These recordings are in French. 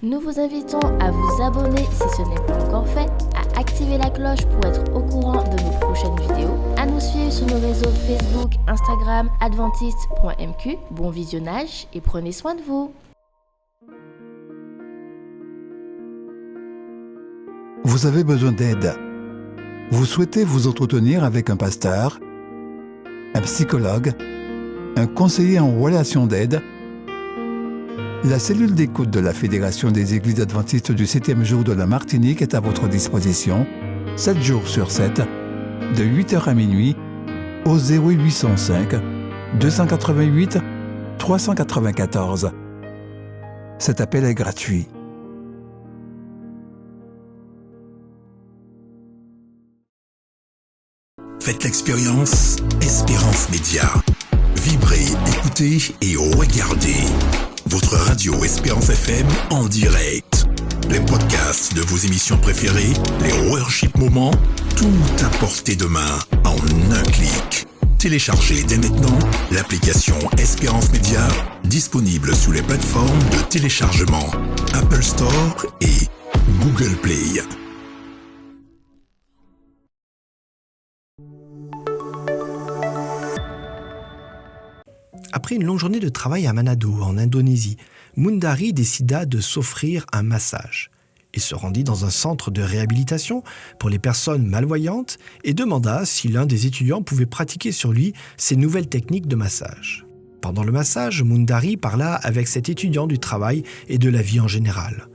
Nous vous invitons à vous abonner si ce n'est pas encore fait, à activer la cloche pour être au courant de nos prochaines vidéos, à nous suivre sur nos réseaux Facebook, Instagram, adventiste.mq. Bon visionnage et prenez soin de vous. Vous avez besoin d'aide. Vous souhaitez vous entretenir avec un pasteur, un psychologue, un conseiller en relation d'aide. La cellule d'écoute de la Fédération des Églises adventistes du 7e jour de la Martinique est à votre disposition, 7 jours sur 7, de 8h à minuit, au 0805 288 394. Cet appel est gratuit. Faites l'expérience Espérance Média. Vibrez, écoutez et regardez. Votre radio Espérance FM en direct. Les podcasts de vos émissions préférées, les worship moments, tout à portée de main en un clic. Téléchargez dès maintenant l'application Espérance Média, disponible sous les plateformes de téléchargement Apple Store et Google Play. Après une longue journée de travail à Manado, en Indonésie, Mundari décida de s'offrir un massage. Il se rendit dans un centre de réhabilitation pour les personnes malvoyantes et demanda si l'un des étudiants pouvait pratiquer sur lui ces nouvelles techniques de massage. Pendant le massage, Mundari parla avec cet étudiant du travail et de la vie en général.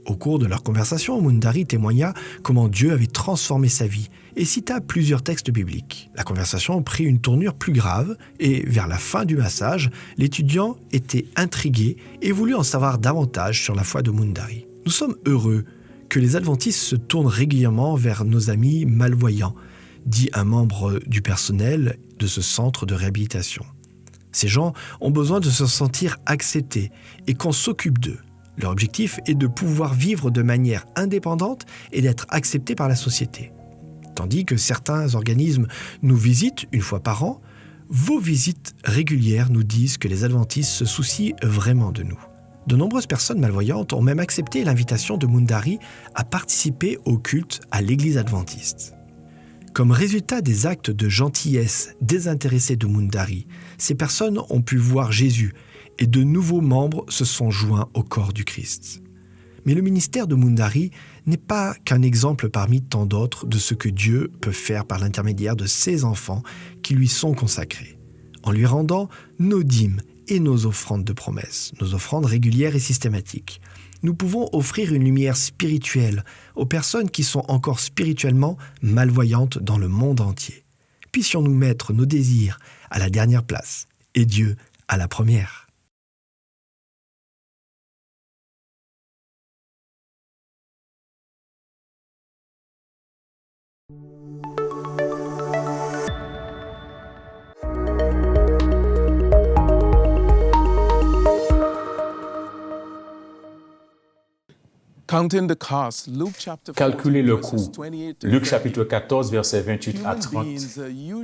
Au cours de leur conversation, Mundari témoigna comment Dieu avait transformé sa vie et cita plusieurs textes bibliques. La conversation prit une tournure plus grave et, vers la fin du massage, l'étudiant était intrigué et voulut en savoir davantage sur la foi de Mundari. Nous sommes heureux que les adventistes se tournent régulièrement vers nos amis malvoyants, dit un membre du personnel de ce centre de réhabilitation. Ces gens ont besoin de se sentir acceptés et qu'on s'occupe d'eux. Leur objectif est de pouvoir vivre de manière indépendante et d'être acceptés par la société. Tandis que certains organismes nous visitent une fois par an, vos visites régulières nous disent que les adventistes se soucient vraiment de nous. De nombreuses personnes malvoyantes ont même accepté l'invitation de Mundari à participer au culte à l'église adventiste. Comme résultat des actes de gentillesse désintéressés de Mundari, ces personnes ont pu voir Jésus et de nouveaux membres se sont joints au corps du Christ. Mais le ministère de Mundari n'est pas qu'un exemple parmi tant d'autres de ce que Dieu peut faire par l'intermédiaire de ses enfants qui lui sont consacrés, en lui rendant nos dîmes et nos offrandes de promesses, nos offrandes régulières et systématiques. Nous pouvons offrir une lumière spirituelle aux personnes qui sont encore spirituellement malvoyantes dans le monde entier. Puissions-nous mettre nos désirs à la dernière place et Dieu à la première. Calculer le coût. Luc chapitre 14, versets 28 à 30.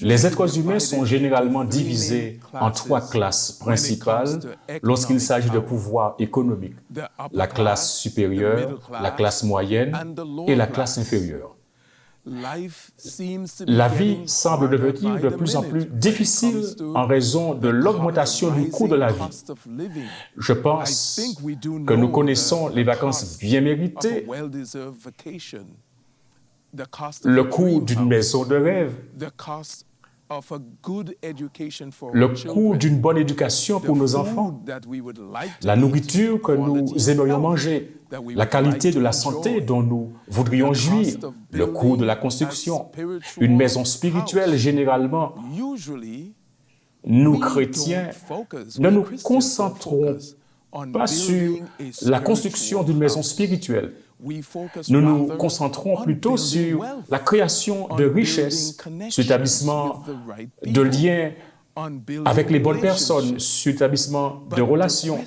Les êtres humains sont généralement divisés en 3 classes principales lorsqu'il s'agit de pouvoir économique. La classe supérieure, la classe moyenne et la classe inférieure. La vie semble devenir de plus en plus difficile en raison de l'augmentation du coût de la vie. Je pense que nous connaissons les vacances bien méritées, le coût d'une maison de rêve, le coût d'une bonne éducation pour nos enfants, la nourriture que nous aimerions manger, la qualité de la santé dont nous voudrions jouir, le coût de la construction, une maison spirituelle. Généralement, nous, chrétiens, ne nous concentrons pas sur la construction d'une maison spirituelle. Nous nous concentrons plutôt sur la création de richesses, sur l'établissement de liens avec les bonnes personnes, sur l'établissement de relations.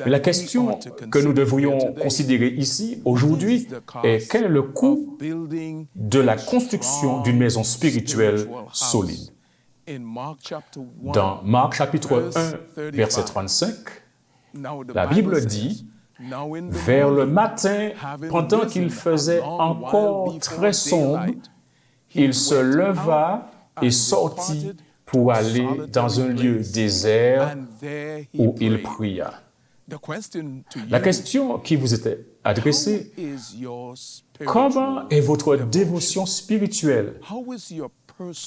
Mais la question que nous devrions considérer ici, aujourd'hui, est quel est le coût de la construction d'une maison spirituelle solide. Dans Marc chapitre 1, verset 35, la Bible dit Vers le matin, pendant qu'il faisait encore très sombre, il se leva et sortit pour aller dans un lieu désert où il pria. La question qui vous était adressée, comment est votre dévotion spirituelle?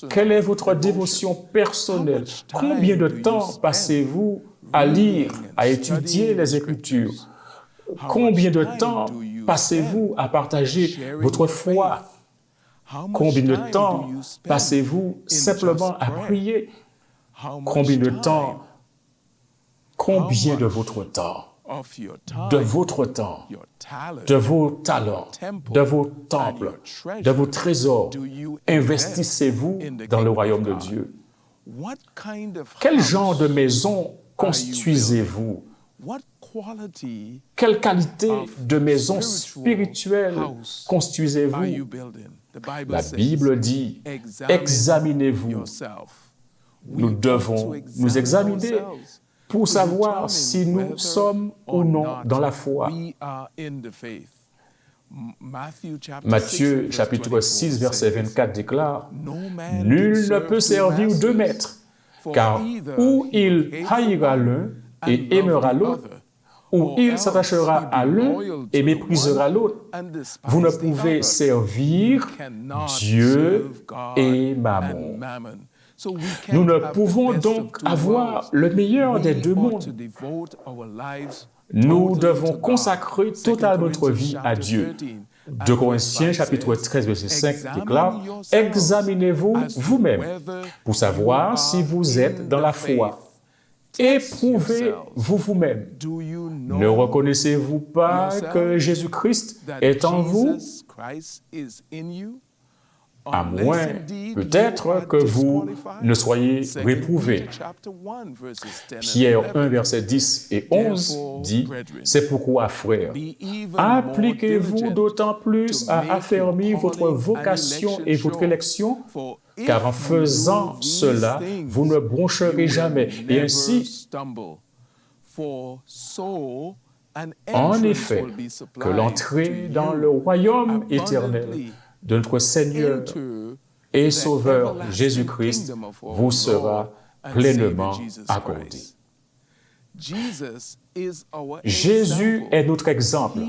Quelle est votre dévotion personnelle? Combien de temps passez-vous à lire, à étudier les Écritures? Combien de temps passez-vous à partager votre foi? Combien de temps passez-vous simplement à prier? Combien de temps? Combien de votre temps? De votre temps, de vos talents, de vos temples, de vos trésors, investissez-vous dans le royaume de Dieu? Quel genre de maison construisez-vous? Quelle qualité de maison spirituelle construisez-vous? La Bible dit, examinez-vous. Nous devons nous examiner pour savoir si nous sommes ou non dans la foi. Matthieu chapitre 6, verset 24 déclare, « Nul ne peut servir deux maîtres, car ou il haïra l'un et aimera l'autre, ou il s'attachera à l'un et méprisera l'autre. Vous ne pouvez servir Dieu et Mammon. » Nous ne pouvons donc avoir le meilleur des deux mondes. Nous devons consacrer totalement notre vie à Dieu. 2 Corinthiens chapitre 13, verset 5 déclare « Examinez-vous vous-même pour savoir si vous êtes dans la foi. Éprouvez-vous vous-même. Ne reconnaissez-vous pas que Jésus-Christ est en vous? À moins peut-être que vous ne soyez réprouvés. » Pierre 1, verset 10 et 11 dit, « C'est pourquoi, frères, appliquez-vous d'autant plus à affermir votre vocation et votre élection, car en faisant cela, vous ne broncherez jamais. Et ainsi, en effet, que l'entrée dans le royaume éternel de notre Seigneur et Sauveur Jésus-Christ vous sera pleinement accordée. Jésus est notre exemple.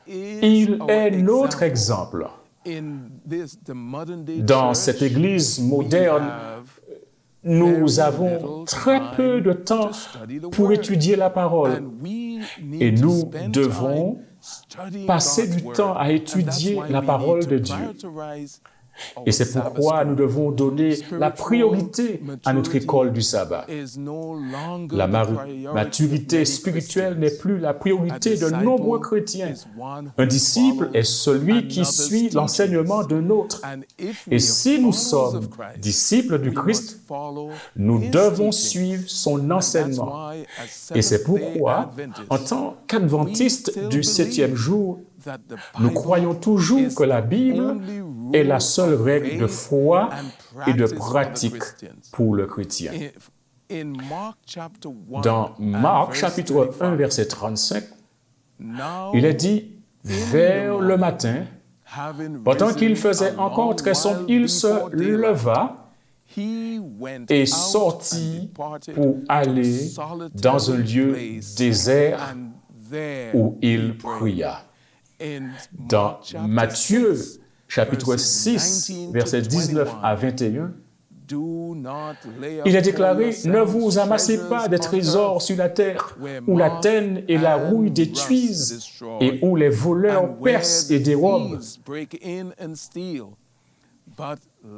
Il est notre exemple. Dans cette Église moderne, nous avons très peu de temps pour étudier la parole et nous devons passer du temps à étudier la parole de Dieu. Et c'est pourquoi nous devons donner la priorité à notre école du sabbat. La maturité spirituelle n'est plus la priorité de nombreux chrétiens. Un disciple est celui qui suit l'enseignement d'un autre. Et si nous sommes disciples du Christ, nous devons suivre son enseignement. Et c'est pourquoi, en tant qu'adventistes du 7e jour, nous croyons toujours que la Bible est la seule règle de foi et de pratique pour le chrétien. Dans Marc chapitre 1, verset 35, il est dit, « Vers le matin, pendant qu'il faisait encore très sombre, il se leva et sortit pour aller dans un lieu désert où il pria. » Dans Matthieu chapitre 6, versets 19 à 21, il est déclaré « Ne vous amassez pas des trésors sur la terre, où la teigne et la rouille détruisent, et où les voleurs percent et dérobent.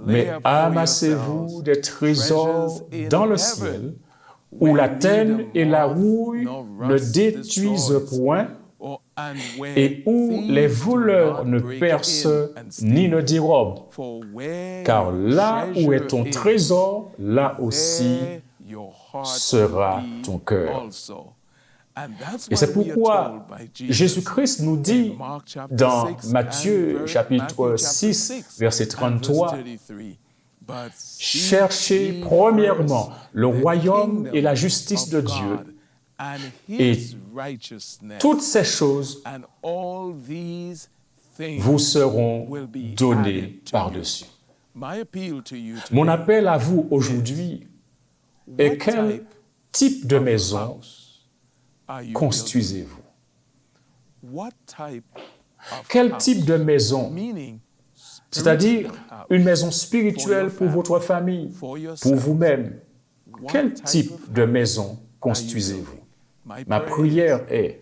Mais amassez-vous des trésors dans le ciel, où la teigne et la rouille ne détruisent point, et où les voleurs ne percent ni ne dérobent. Car là où est ton trésor, là aussi sera ton cœur. » Et c'est pourquoi Jésus-Christ nous dit dans Matthieu chapitre 6, verset 33, « Cherchez premièrement le royaume et la justice de Dieu, et toutes ces choses vous seront données par-dessus. Mon appel à vous aujourd'hui est quel type de maison construisez-vous? Quel type de maison? C'est-à-dire une maison spirituelle pour votre famille, pour vous-même. Quel type de maison construisez-vous? Ma prière est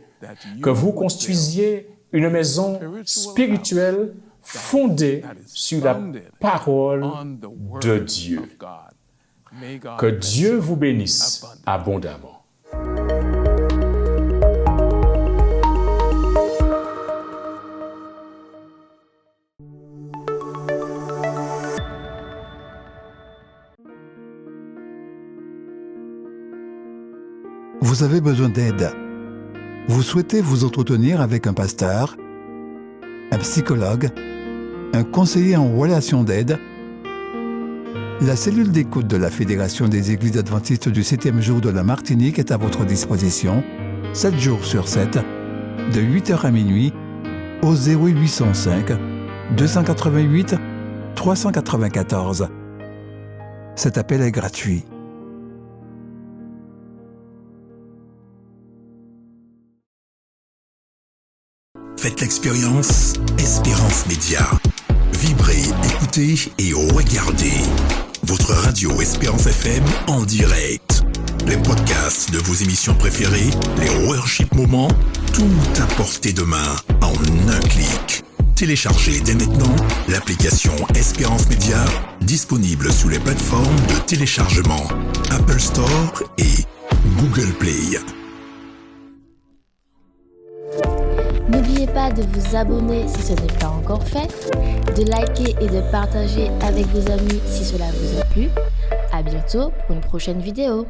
que vous construisiez une maison spirituelle fondée sur la parole de Dieu. Que Dieu vous bénisse abondamment. Vous avez besoin d'aide. Vous souhaitez vous entretenir avec un pasteur, un psychologue, un conseiller en relation d'aide. La cellule d'écoute de la Fédération des Églises adventistes du 7e jour de la Martinique est à votre disposition, 7 jours sur 7, de 8h à minuit, au 0805 288 394. Cet appel est gratuit. Faites l'expérience Espérance Média. Vibrez, écoutez et regardez votre radio Espérance FM en direct. Les podcasts de vos émissions préférées, les worship moments, tout à portée de main en un clic. Téléchargez dès maintenant l'application Espérance Média, disponible sous les plateformes de téléchargement Apple Store et Google Play. N'oubliez pas de vous abonner si ce n'est pas encore fait, de liker et de partager avec vos amis si cela vous a plu. À bientôt pour une prochaine vidéo.